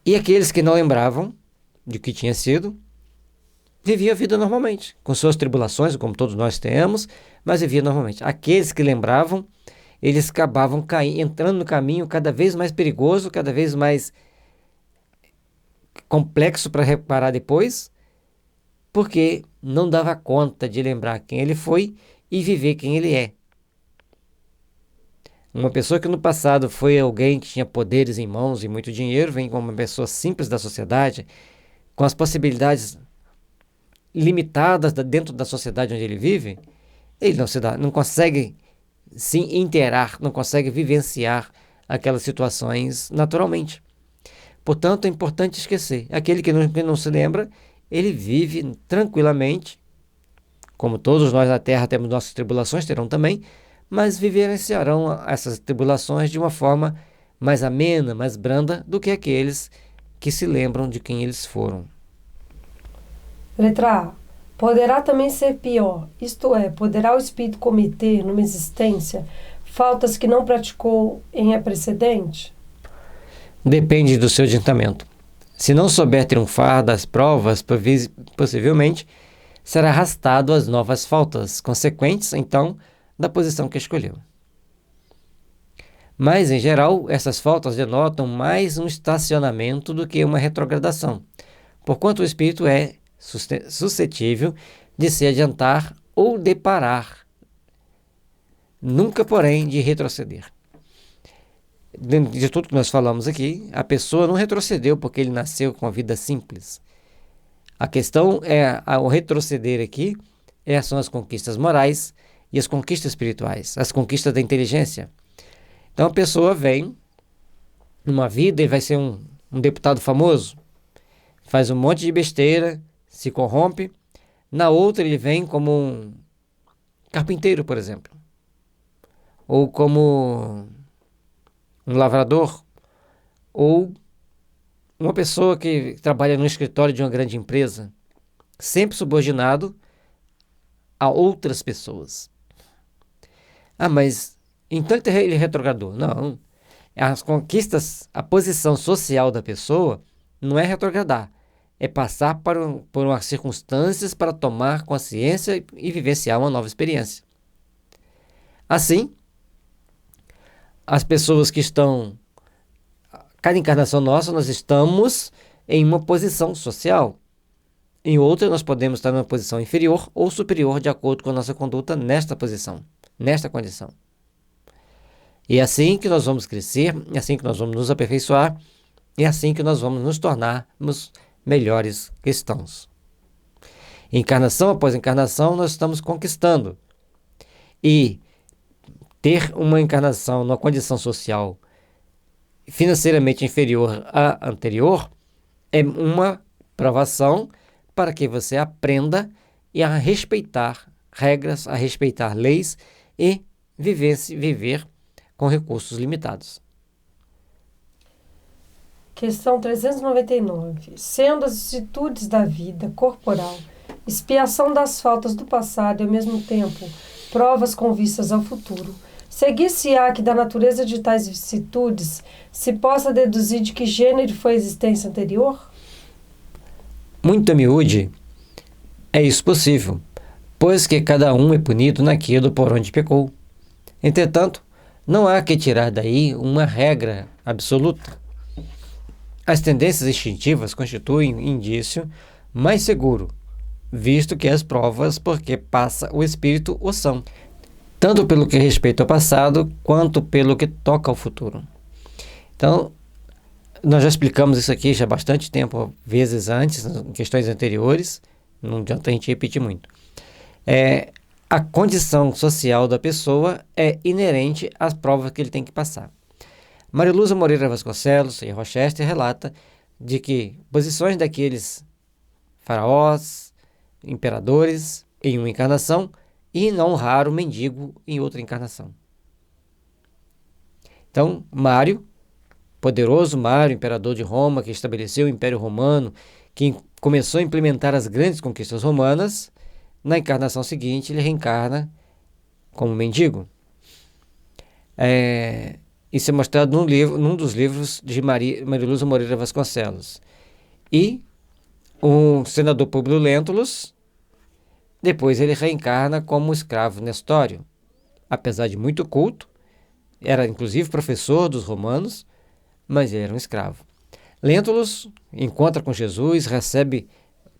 E aqueles que não lembravam de que tinha sido, viviam a vida normalmente, com suas tribulações, como todos nós temos, mas viviam normalmente. Aqueles que lembravam, eles acabavam entrando no caminho cada vez mais perigoso, cada vez mais complexo para reparar depois, porque não dava conta de lembrar quem ele foi e viver quem ele é. Uma pessoa que no passado foi alguém que tinha poderes em mãos e muito dinheiro, vem como uma pessoa simples da sociedade, com as possibilidades limitadas dentro da sociedade onde ele vive, ele não consegue se inteirar, não consegue vivenciar aquelas situações naturalmente. Portanto, é importante esquecer. Aquele que não se lembra, ele vive tranquilamente, como todos nós na Terra temos nossas tribulações, terão também, mas vivenciarão essas tribulações de uma forma mais amena, mais branda do que aqueles que se lembram de quem eles foram. Letra A. Poderá também ser pior, isto é, poderá o espírito cometer, numa existência, faltas que não praticou em a precedente? Depende do seu adiantamento. Se não souber triunfar das provas, possivelmente será arrastado às novas faltas, consequentes, então, da posição que escolheu. Mas, em geral, essas faltas denotam mais um estacionamento do que uma retrogradação, porquanto o espírito é suscetível de se adiantar ou deparar, nunca, porém, de retroceder. De tudo que nós falamos aqui, a pessoa não retrocedeu porque ele nasceu com a vida simples. A questão é, o retroceder aqui são as conquistas morais e as conquistas espirituais, as conquistas da inteligência. Então a pessoa vem, numa vida, ele vai ser um deputado famoso, faz um monte de besteira, se corrompe. Na outra ele vem como um carpinteiro, por exemplo, ou como um lavrador, ou uma pessoa que trabalha no escritório de uma grande empresa, sempre subordinado a outras pessoas. Mas então ele retrogradou. Não. As conquistas, a posição social da pessoa não é retrogradar, é passar por umas circunstâncias para tomar consciência e vivenciar uma nova experiência. Assim, as pessoas que estão... Cada encarnação nossa, nós estamos em uma posição social. Em outra, nós podemos estar numa posição inferior ou superior, de acordo com a nossa conduta nesta posição, nesta condição. E é assim que nós vamos crescer, é assim que nós vamos nos aperfeiçoar, e é assim que nós vamos nos tornarmos melhores cristãos. Encarnação após encarnação, nós estamos conquistando. E ter uma encarnação numa condição social financeiramente inferior à anterior é uma provação para que você aprenda a respeitar regras, a respeitar leis e viver com recursos limitados. Questão 399. Sendo as vicissitudes da vida corporal expiação das faltas do passado e, ao mesmo tempo, provas com vistas ao futuro, seguir-se-á que da natureza de tais vicissitudes se possa deduzir de que gênero foi a existência anterior? Muito a miúde, é isso possível, pois que cada um é punido naquilo por onde pecou. Entretanto, não há que tirar daí uma regra absoluta. As tendências instintivas constituem indício mais seguro, visto que as provas porque passa o espírito o são, tanto pelo que respeita ao passado, quanto pelo que toca ao futuro. Então, nós já explicamos isso aqui já há bastante tempo, vezes antes, em questões anteriores, não adianta a gente repetir muito. A condição social da pessoa é inerente às provas que ele tem que passar. Maria Lúcia Moreira Vasconcelos e Rochester relata de que posições daqueles faraós, imperadores em uma encarnação e não raro mendigo em outra encarnação. Então, Mário, poderoso Mário, imperador de Roma, que estabeleceu o Império Romano, que começou a implementar as grandes conquistas romanas, na encarnação seguinte ele reencarna como mendigo. Isso é mostrado num dos livros de Maria Lúcia Moreira Vasconcelos. E o senador Públio Lentulus, depois ele reencarna como escravo Nestório. Apesar de muito culto, era inclusive professor dos romanos, mas ele era um escravo. Lentulus encontra com Jesus, recebe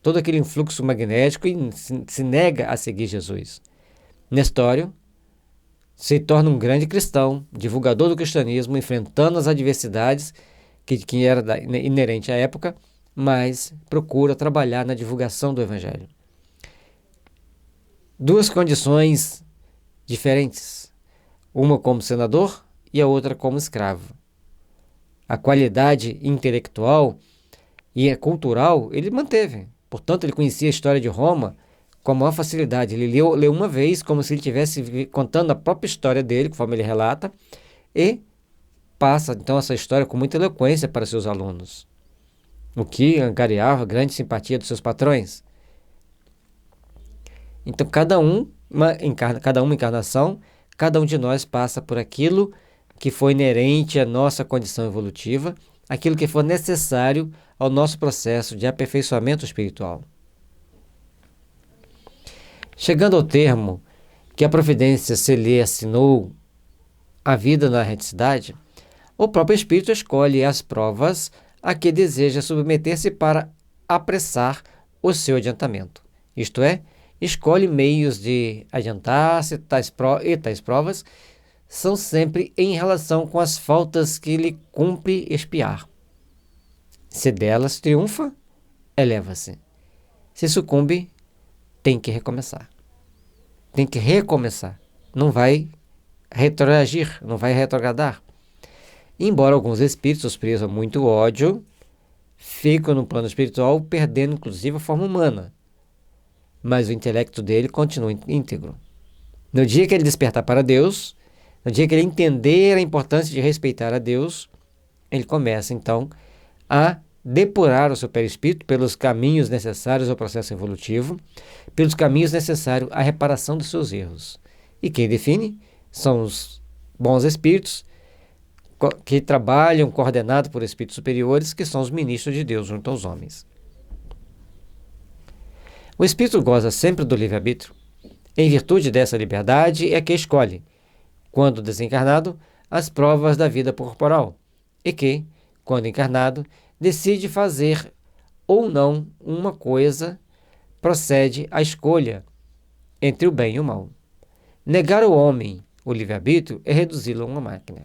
todo aquele influxo magnético e se nega a seguir Jesus. Nestório se torna um grande cristão, divulgador do cristianismo, enfrentando as adversidades que era inerente à época, mas procura trabalhar na divulgação do Evangelho. Duas condições diferentes, uma como senador e a outra como escravo. A qualidade intelectual e a cultural ele manteve. Portanto, ele conhecia a história de Roma com a maior facilidade. Ele leu uma vez como se ele estivesse contando a própria história dele, conforme ele relata, e passa então essa história com muita eloquência para seus alunos, o que angariava grande simpatia dos seus patrões. Então, cada uma encarnação, cada um de nós passa por aquilo que foi inerente à nossa condição evolutiva, aquilo que for necessário ao nosso processo de aperfeiçoamento espiritual. Chegando ao termo que a providência se lhe assinou a vida na reticidade, o próprio Espírito escolhe as provas a que deseja submeter-se para apressar o seu adiantamento. Isto é, escolhe meios de adiantar-se, e tais provas são sempre em relação com as faltas que lhe cumpre expiar. Se delas triunfa, eleva-se. Se sucumbe, tem que recomeçar. Tem que recomeçar. Não vai retroagir, não vai retrogradar. Embora alguns espíritos presos a muito ódio ficam no plano espiritual, perdendo inclusive a forma humana. Mas o intelecto dele continua íntegro. No dia que ele despertar para Deus, no dia que ele entender a importância de respeitar a Deus, ele começa então a depurar o seu perispírito pelos caminhos necessários ao processo evolutivo, pelos caminhos necessários à reparação dos seus erros. E quem define são os bons espíritos que trabalham coordenados por espíritos superiores, que são os ministros de Deus junto aos homens. O espírito goza sempre do livre-arbítrio. Em virtude dessa liberdade é que escolhe, quando desencarnado, as provas da vida corporal, e que, quando encarnado, decide fazer ou não uma coisa, procede à escolha entre o bem e o mal. Negar ao homem o livre-arbítrio é reduzi-lo a uma máquina.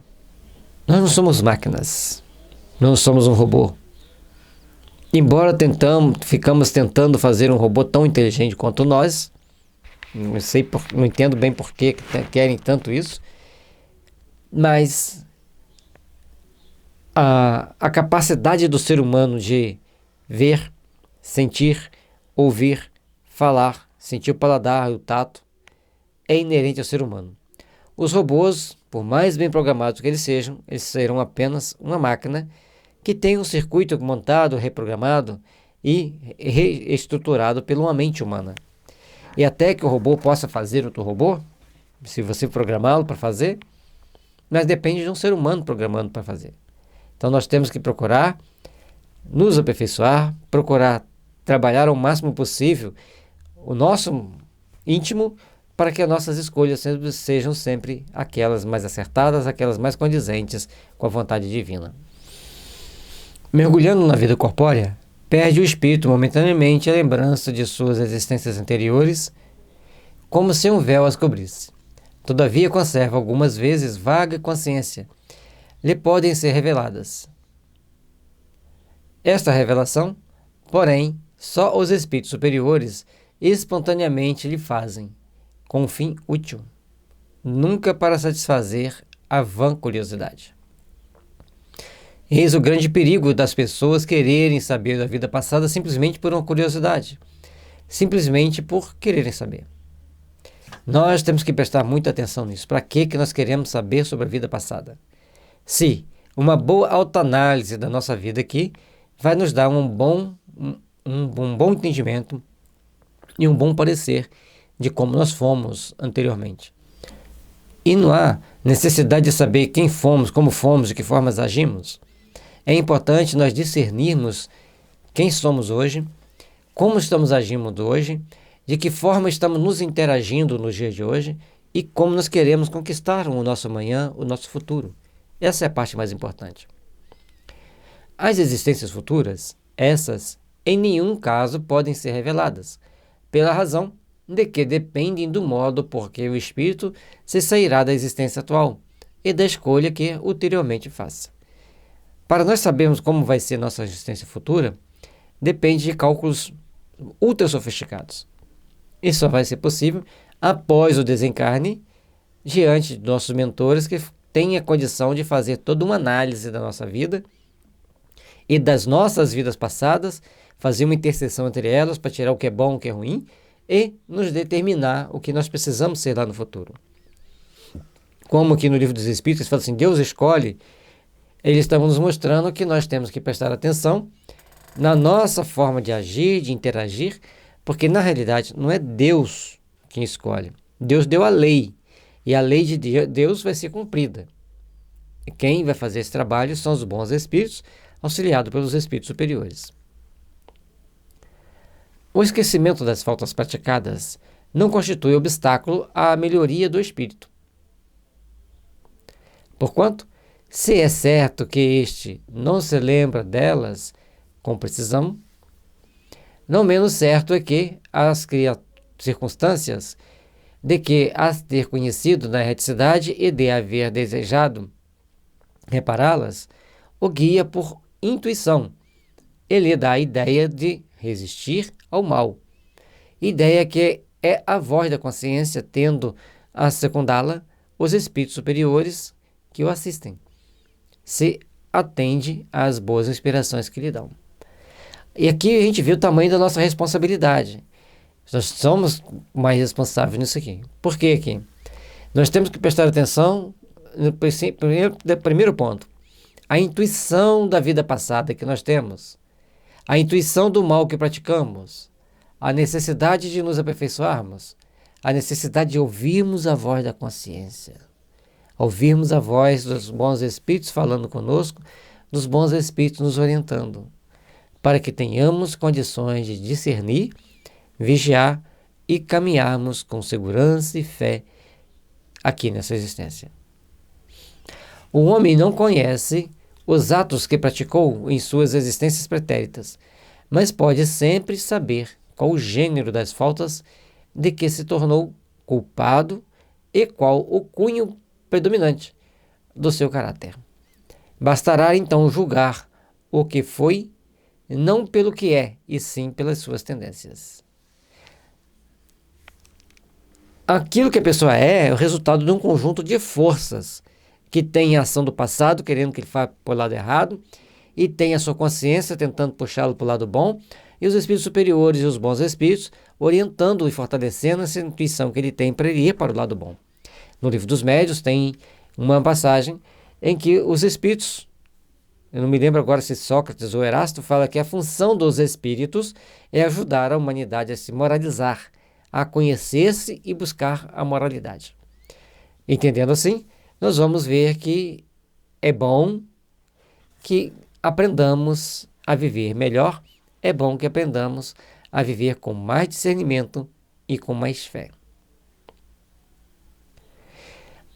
Nós não somos máquinas, não somos um robô. Embora ficamos tentando fazer um robô tão inteligente quanto nós, não entendo bem por que querem tanto isso, mas a capacidade do ser humano de ver, sentir, ouvir, falar, sentir o paladar e o tato é inerente ao ser humano. Os robôs, por mais bem programados que eles sejam, eles serão apenas uma máquina que tem um circuito montado, reprogramado e reestruturado por uma mente humana. E até que o robô possa fazer outro robô, se você programá-lo para fazer, mas depende de um ser humano programando para fazer. Então nós temos que procurar nos aperfeiçoar, procurar trabalhar ao máximo possível o nosso íntimo para que as nossas escolhas sejam sempre aquelas mais acertadas, aquelas mais condizentes com a vontade divina. Mergulhando na vida corpórea, perde o espírito momentaneamente a lembrança de suas existências anteriores, como se um véu as cobrisse. Todavia conserva algumas vezes vaga consciência. Lhe podem ser reveladas. Esta revelação, porém, só os espíritos superiores espontaneamente lhe fazem, com um fim útil, nunca para satisfazer a vã curiosidade. Eis o grande perigo das pessoas quererem saber da vida passada simplesmente por uma curiosidade, simplesmente por quererem saber. Nós temos que prestar muita atenção nisso. Para que nós queremos saber sobre a vida passada? Se uma boa autoanálise da nossa vida aqui vai nos dar um bom entendimento e um bom parecer de como nós fomos anteriormente. E não há necessidade de saber quem fomos, como fomos, de que formas agimos. É importante nós discernirmos quem somos hoje, como estamos agindo hoje, de que forma estamos nos interagindo nos dias de hoje e como nós queremos conquistar o nosso amanhã, o nosso futuro. Essa é a parte mais importante. As existências futuras, essas, em nenhum caso podem ser reveladas, pela razão de que dependem do modo por que o espírito se sairá da existência atual e da escolha que ulteriormente faça. Para nós sabermos como vai ser nossa existência futura, depende de cálculos ultra sofisticados. Isso só vai ser possível após o desencarne, diante de nossos mentores que têm a condição de fazer toda uma análise da nossa vida e das nossas vidas passadas, fazer uma interseção entre elas para tirar o que é bom, o que é ruim e nos determinar o que nós precisamos ser lá no futuro. Como aqui no Livro dos Espíritos fala assim, Deus escolhe, eles estavam nos mostrando que nós temos que prestar atenção na nossa forma de agir, de interagir, porque na realidade não é Deus quem escolhe. Deus deu a lei, e a lei de Deus vai ser cumprida. quem vai fazer esse trabalho são os bons espíritos, auxiliados pelos espíritos superiores. O esquecimento das faltas praticadas não constitui obstáculo à melhoria do espírito. Porquanto, se é certo que este não se lembra delas com precisão, não menos certo é que as circunstâncias de que as ter conhecido na erraticidade e de haver desejado repará-las, o guia por intuição e lhe dá a ideia de resistir ao mal. Ideia que é a voz da consciência, tendo a secundá-la os espíritos superiores que o assistem, se atende às boas inspirações que lhe dão. E aqui a gente vê o tamanho da nossa responsabilidade. Nós somos mais responsáveis nisso aqui. Por que aqui? Nós temos que prestar atenção no primeiro ponto. A intuição da vida passada que nós temos, a intuição do mal que praticamos, a necessidade de nos aperfeiçoarmos, a necessidade de ouvirmos a voz da consciência, ouvirmos a voz dos bons espíritos falando conosco, dos bons espíritos nos orientando, para que tenhamos condições de discernir, vigiar e caminharmos com segurança e fé aqui nessa existência. O homem não conhece os atos que praticou em suas existências pretéritas, mas pode sempre saber qual o gênero das faltas de que se tornou culpado e qual o cunho predominante do seu caráter. Bastará então julgar o que foi, não pelo que é, e sim pelas suas tendências. Aquilo que a pessoa é o resultado de um conjunto de forças que tem a ação do passado, querendo que ele vá para o lado errado, e tem a sua consciência tentando puxá-lo para o lado bom, e os espíritos superiores e os bons espíritos orientando e fortalecendo essa intuição que ele tem para ele ir para o lado bom. No Livro dos Médiuns tem uma passagem em que os espíritos, eu não me lembro agora se Sócrates ou Erasto, fala que a função dos espíritos é ajudar a humanidade a se moralizar, a conhecer-se e buscar a moralidade. Entendendo assim, nós vamos ver que é bom que aprendamos a viver melhor, é bom que aprendamos a viver com mais discernimento e com mais fé.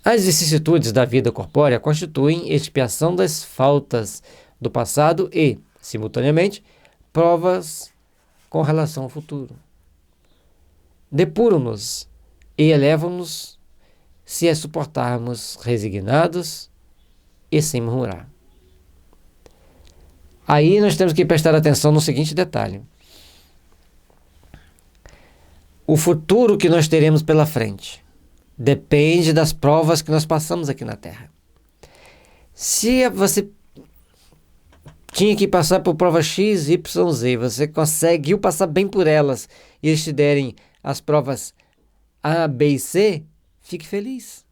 As vicissitudes da vida corpórea constituem expiação das faltas do passado e, simultaneamente, provas com relação ao futuro. Depuram-nos e elevam-nos se as suportarmos resignados e sem murmurar. Aí nós temos que prestar atenção no seguinte detalhe. O futuro que nós teremos pela frente depende das provas que nós passamos aqui na Terra. Se você tinha que passar por prova X, Y, Z, você conseguiu passar bem por elas e eles te derem as provas A, B e C, fique feliz.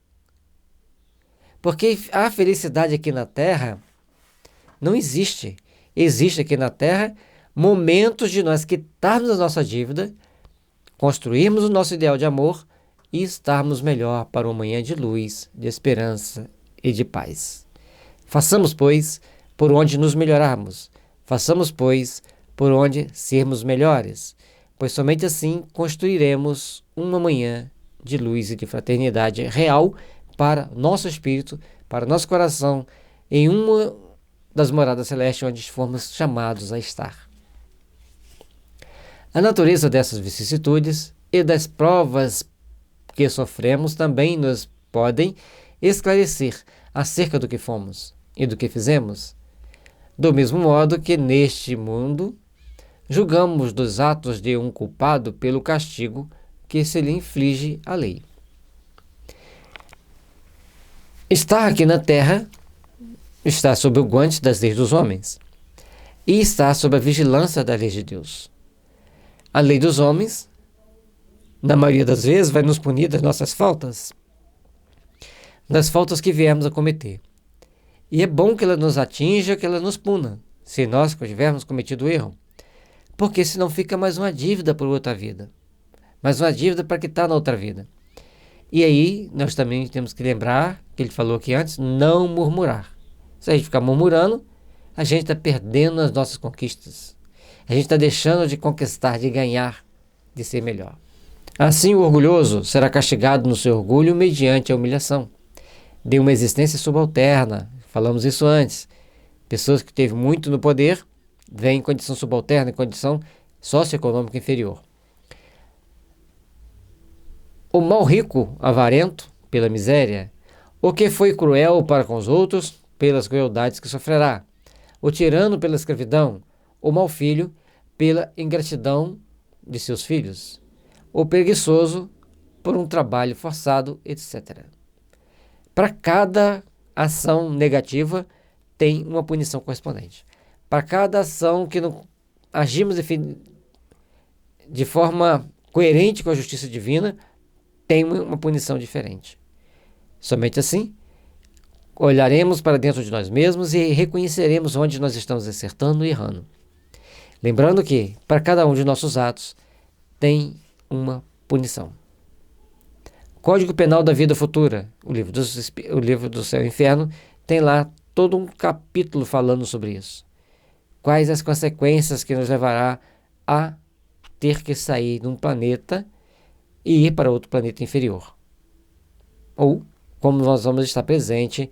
Porque a felicidade aqui na Terra não existe. Existe aqui na Terra momentos de nós quitarmos a nossa dívida, construirmos o nosso ideal de amor e estarmos melhor para uma manhã de luz, de esperança e de paz. Façamos, pois, por onde nos melhorarmos. Façamos, pois, por onde sermos melhores, pois somente assim construiremos uma manhã de luz e de fraternidade real para nosso espírito, para nosso coração, em uma das moradas celestes onde fomos chamados a estar. A natureza dessas vicissitudes e das provas que sofremos também nos podem esclarecer acerca do que fomos e do que fizemos, do mesmo modo que neste mundo julgamos dos atos de um culpado pelo castigo que se lhe inflige a lei. Estar aqui na Terra está sob o guante das leis dos homens e está sob a vigilância da lei de Deus. A lei dos homens, na maioria das vezes, vai nos punir das nossas faltas, das faltas que viemos a cometer. E é bom que ela nos atinja, que ela nos puna, se nós tivermos cometido erro, porque senão fica mais uma dívida por outra vida, mais uma dívida para quitar na outra vida. E aí nós também temos que lembrar que ele falou aqui antes, não murmurar. Se a gente ficar murmurando, a gente está perdendo as nossas conquistas. A gente está deixando de conquistar, de ganhar, de ser melhor. Assim, o orgulhoso será castigado no seu orgulho mediante a humilhação de uma existência subalterna. Falamos isso antes. Pessoas que teve muito no poder vêm em condição subalterna, em condição socioeconômica inferior. O mal rico, avarento, pela miséria. O que foi cruel para com os outros, pelas crueldades que sofrerá. O tirano pela escravidão. O mau filho, pela ingratidão de seus filhos. O preguiçoso, por um trabalho forçado, etc. Para cada ação negativa, tem uma punição correspondente. Para cada ação que não agimos de forma coerente com a justiça divina, tem uma punição diferente. Somente assim, olharemos para dentro de nós mesmos e reconheceremos onde nós estamos acertando e errando. Lembrando que, para cada um de nossos atos, tem uma punição. Código Penal da Vida Futura, o livro do Céu e Inferno, tem lá todo um capítulo falando sobre isso. Quais as consequências que nos levará a ter que sair de um planeta e ir para outro planeta inferior. Ou como nós vamos estar presente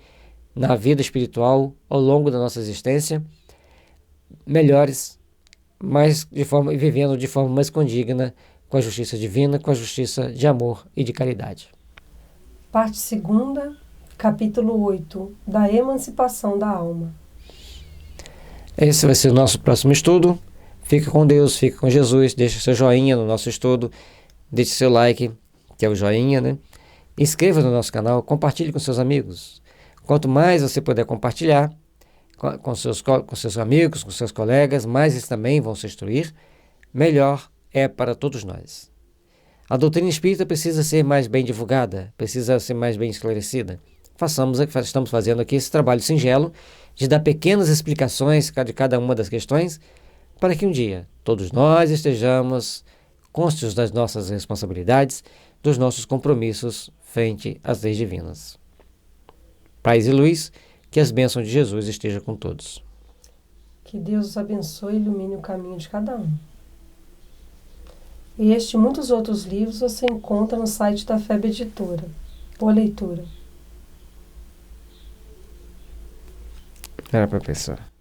na vida espiritual ao longo da nossa existência, melhores, vivendo de forma mais condigna com a justiça divina, com a justiça de amor e de caridade. Parte 2, capítulo 8, da emancipação da alma. Esse vai ser o nosso próximo estudo. Fica com Deus, fica com Jesus, deixa seu joinha no nosso estudo, deixe seu like, que é o joinha, né? Inscreva no nosso canal, compartilhe com seus amigos. Quanto mais você puder compartilhar com seus amigos, com seus colegas, mais eles também vão se instruir, melhor é para todos nós. A doutrina espírita precisa ser mais bem divulgada, precisa ser mais bem esclarecida. Estamos fazendo aqui esse trabalho singelo de dar pequenas explicações de cada uma das questões, para que um dia todos nós estejamos conscientes das nossas responsabilidades, dos nossos compromissos frente às leis divinas. Paz e luz, que as bênçãos de Jesus estejam com todos. Que Deus os abençoe e ilumine o caminho de cada um. Este e muitos outros livros você encontra no site da FEB Editora. Boa leitura. Era para pensar.